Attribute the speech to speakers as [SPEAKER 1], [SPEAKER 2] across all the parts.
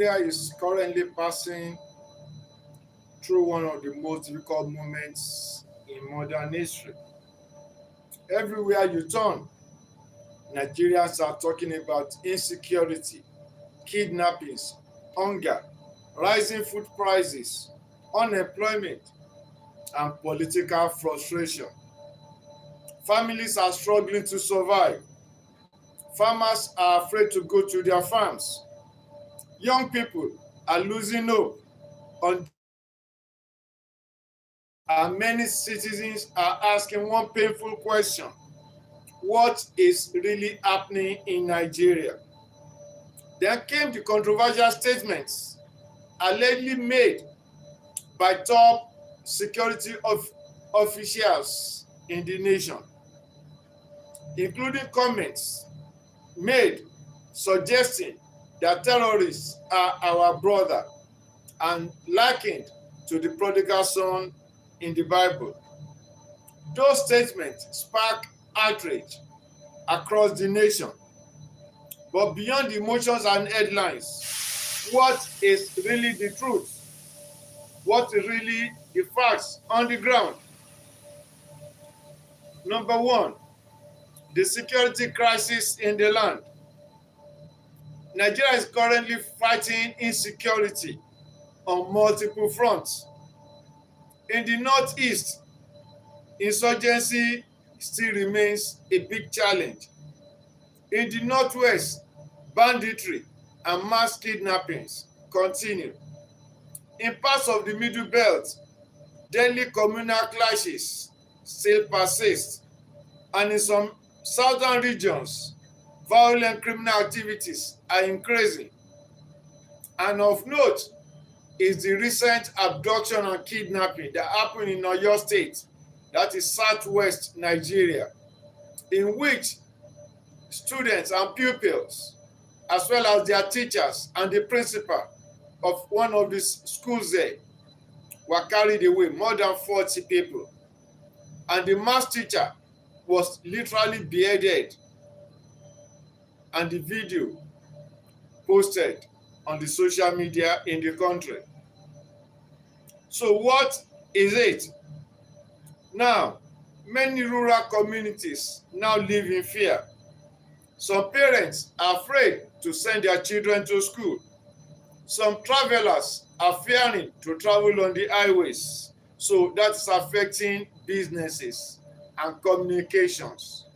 [SPEAKER 1] Nigeria is currently passing through one of the most difficult moments in modern history. Everywhere you turn, Nigerians are talking about insecurity, kidnappings, hunger, rising food prices, unemployment, and political frustration. Families are struggling to survive. Farmers are afraid to go to their farms. Young people are losing hope on and many citizens are asking one painful question: what is really happening in Nigeria? Then came the controversial statements allegedly made by top security officials in the nation, including comments made suggesting that terrorists are our brother and likened to the prodigal son in the Bible. Those statements spark outrage across the nation. But beyond the emotions and headlines, what is really the truth? What is really the facts on the ground? Number one, the security crisis in the land. Nigeria is currently fighting insecurity on multiple fronts. In the northeast, insurgency still remains a big challenge. In the northwest, banditry and mass kidnappings continue. In parts of the middle belt, deadly communal clashes still persist, and in some southern regions, violent criminal activities are increasing. And of note is the recent abduction and kidnapping that happened in Oyo State, that is southwest Nigeria, in which students and pupils, as well as their teachers and the principal of one of the schools there, were carried away, more than 40 people. And the math teacher was literally beheaded, and the video posted on the social media in the country. So what is it? Now, many rural communities now live in fear. Some parents are afraid to send their children to school. Some travelers are fearing to travel on the highways. So that's affecting businesses and communications.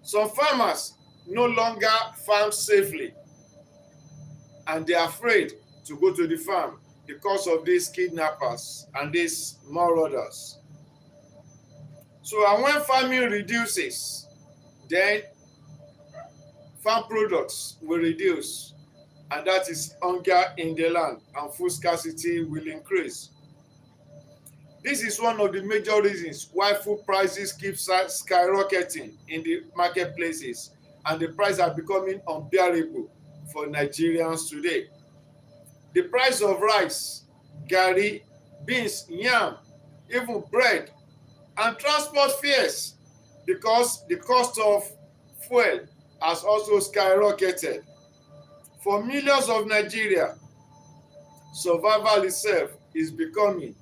[SPEAKER 1] Some farmers no longer farm safely, and they are afraid to go to the farm because of these kidnappers and these marauders. So, and when farming reduces, then farm products will reduce, and that is hunger in the land, and food scarcity will increase. This is one of the major reasons why food prices keep skyrocketing in the marketplaces, and the prices are becoming unbearable for Nigerians today. The price of rice, garri, beans, yam, even bread, and transport fares, because the cost of fuel has also skyrocketed. For millions of Nigeria, survival itself is becoming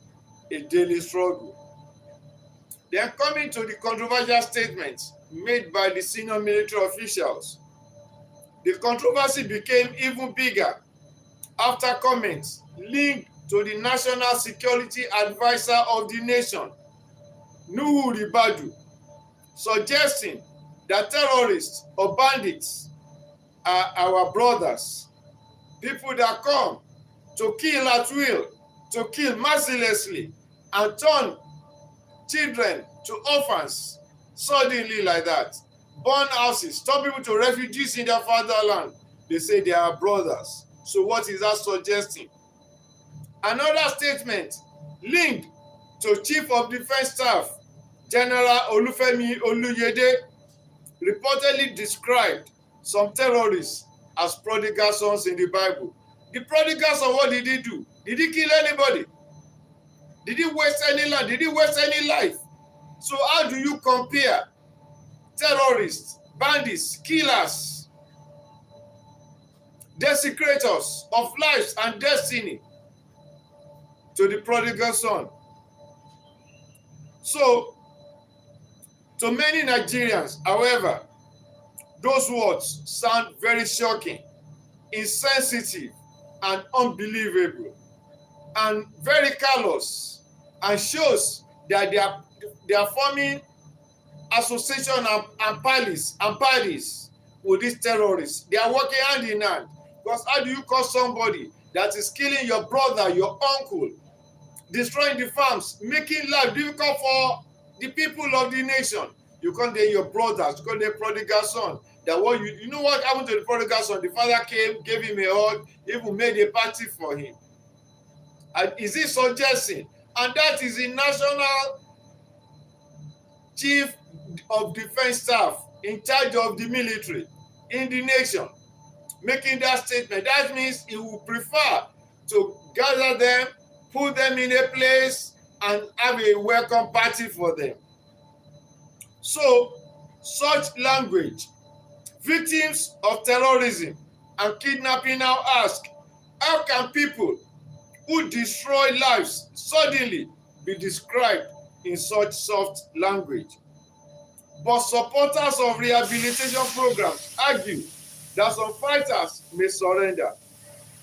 [SPEAKER 1] a daily struggle. Then coming to the controversial statements made by the senior military officials, the controversy became even bigger after comments linked to the National Security Advisor of the nation, Nigeria Ribadu, suggesting that terrorists or bandits are our brothers, people that come to kill at will, to kill mercilessly, and turn children to orphans suddenly like that, burn houses, turn people to refugees in their fatherland. They say they are brothers. So what is that suggesting? Another statement linked to Chief of Defense Staff General Oluyede reportedly described some terrorists as prodigal sons in the Bible. The prodigal son, what did he do? Did he kill anybody? Did he waste any land? Did he waste any life? So how do you compare terrorists, bandits, killers desecrators of lives and destiny to the prodigal son. So, to many Nigerians, however, those words sound very shocking, insensitive, and unbelievable, and very callous, and shows that they are forming association and parties with these terrorists. They are working hand in hand. Because how do you call somebody that is killing your brother, your uncle, destroying the farms, making life difficult for the people of the nation? You can't name your brothers, you can't name prodigal son. That what you know what happened to the prodigal son? The father came, gave him a hug, even made a party for him. And is he suggesting? And that is the national chief of defense staff in charge of the military in the nation making that statement. That means he would prefer to gather them, put them in a place, and have a welcome party for them. So, such language, victims of terrorism and kidnapping now ask, how can people who destroy lives suddenly be described in such soft language? But supporters of rehabilitation programs argue that some fighters may surrender,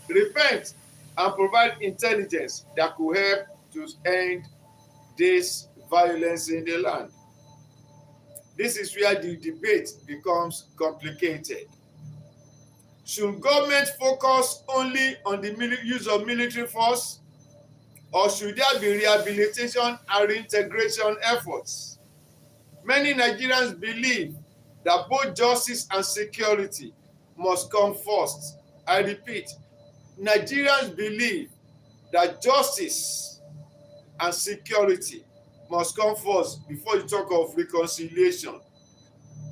[SPEAKER 1] repent, and provide intelligence that could help to end this violence in the land. This is where the debate becomes complicated. Should government focus only on the use of military force, or should there be rehabilitation and reintegration efforts? Many Nigerians believe that both justice and security must come first. I repeat, Nigerians believe that justice and security must come first before you talk of reconciliation,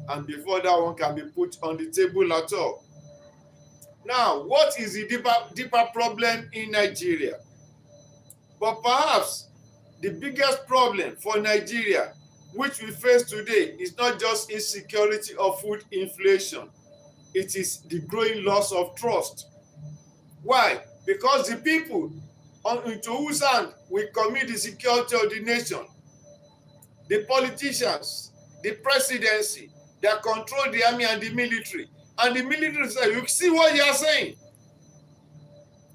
[SPEAKER 1] and before that one can be put on the table at all. Now, what is the deeper problem in Nigeria? But perhaps the biggest problem for Nigeria, which we face today, is not just insecurity or food inflation. It is the growing loss of trust. Why? Because the people into whose hand we commit the security of the nation, the politicians, the presidency, that control the army and the military. And the military say, you see what they are saying.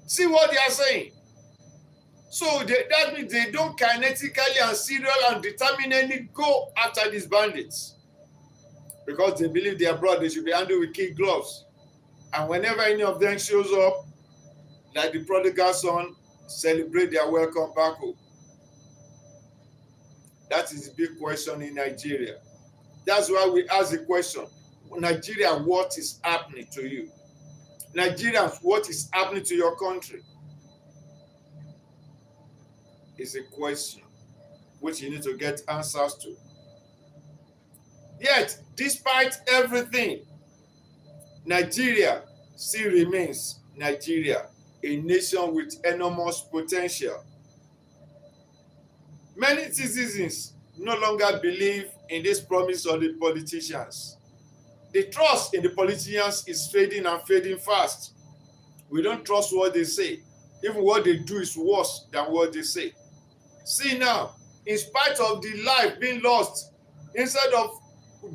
[SPEAKER 1] See what they are saying. So that means they don't kinetically and serial and determinedly go after these bandits, because they believe they are brought, they should be handled with kid gloves. And whenever any of them shows up, like the prodigal son, celebrate their welcome back home. That is the big question in Nigeria. That's why we ask the question, Nigeria, what is happening to you? Nigerians, what is happening to your country? It's a question which you need to get answers to. Yet, despite everything, Nigeria still remains Nigeria, a nation with enormous potential. Many citizens no longer believe in this promise of the politicians. The trust in the politicians is fading and fading fast. We don't trust what they say. Even what they do is worse than what they say. See now, in spite of the life being lost, instead of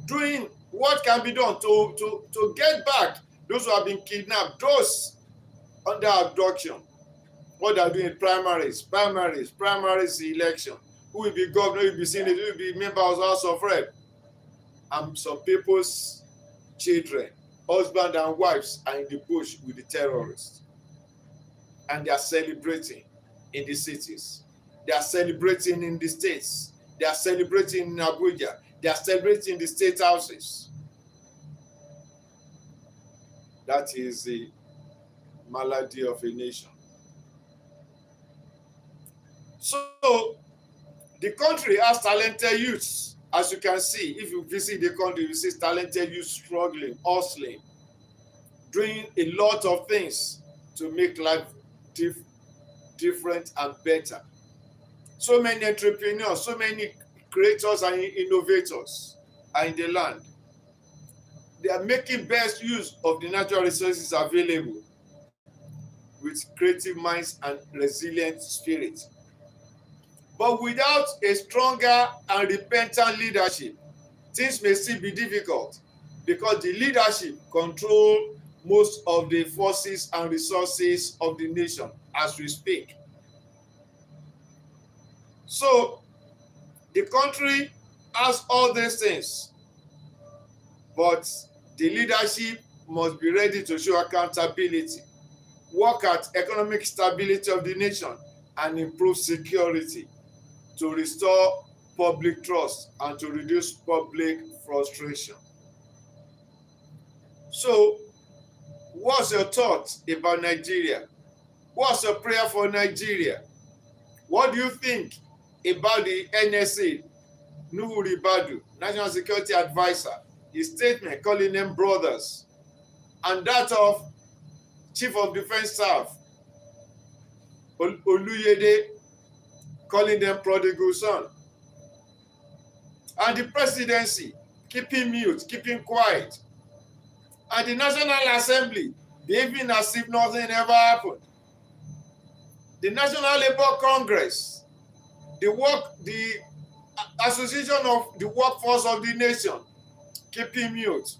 [SPEAKER 1] doing what can be done to get back those who have been kidnapped, those under abduction, what they are doing, primaries, election, who will be governor, who will be senator, who will be member of the House of Rep, and some people's children, husband and wives are in the bush with the terrorists, and they are celebrating in the cities. They are celebrating in the states. They are celebrating in Abuja. They are celebrating in the state houses. That is the malady of a nation. So, the country has talented youths. As you can see, if you visit the country, you see talented youth struggling, hustling, doing a lot of things to make life different and better. So many entrepreneurs, so many creators and innovators are in the land. They are making best use of the natural resources available. with creative minds and resilient spirit. But without a stronger and repentant leadership, things may still be difficult because the leadership control most of the forces and resources of the nation as we speak. So the country has all these things, but the leadership must be ready to show accountability, work at economic stability of the nation, and improve security to restore public trust and to reduce public frustration. So, what's your thought about Nigeria? What's your prayer for Nigeria? What do you think about the NSA, Nigeria Ribadu, National Security Advisor, his statement calling them brothers, and that of Chief of Defense Staff, Oluyede, calling them prodigal son, and the presidency keeping mute, keeping quiet, and the National Assembly behaving as if nothing ever happened, the National Labour Congress, the Association of the Workforce of the Nation keeping mute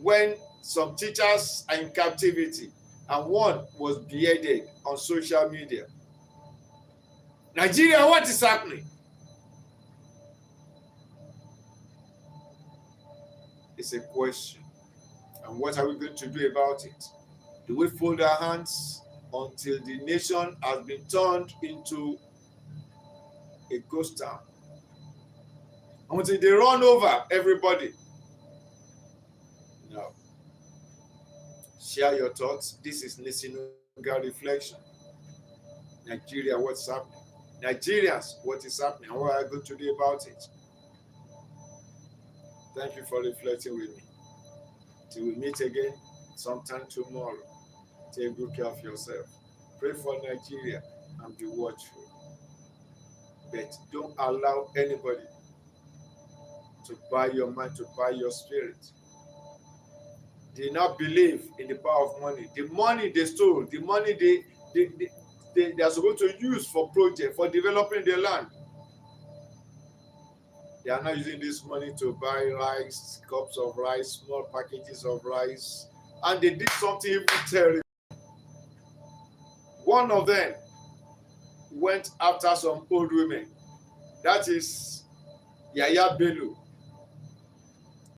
[SPEAKER 1] when some teachers are in captivity and one was beheaded on social media. Nigeria, what is happening? It's a question. And what are we going to do about it? Do we fold our hands until the nation has been turned into a ghost town? Until they run over everybody? No. Share your thoughts. This is Nisinunga Reflection. Nigeria, what's happening? Nigerians, what is happening? What are you going to do about it? Thank you for reflecting with me. Till we meet again sometime tomorrow. Take good care of yourself. Pray for Nigeria and be watchful. But don't allow anybody to buy your mind, to buy your spirit. They not believe in the power of money. The money they stole, the money they are supposed to use for project, for developing their land. They are not using this money to buy rice, cups of rice, small packages of rice, and they did something even terrible. One of them went after some old women. That is Yaya Bello.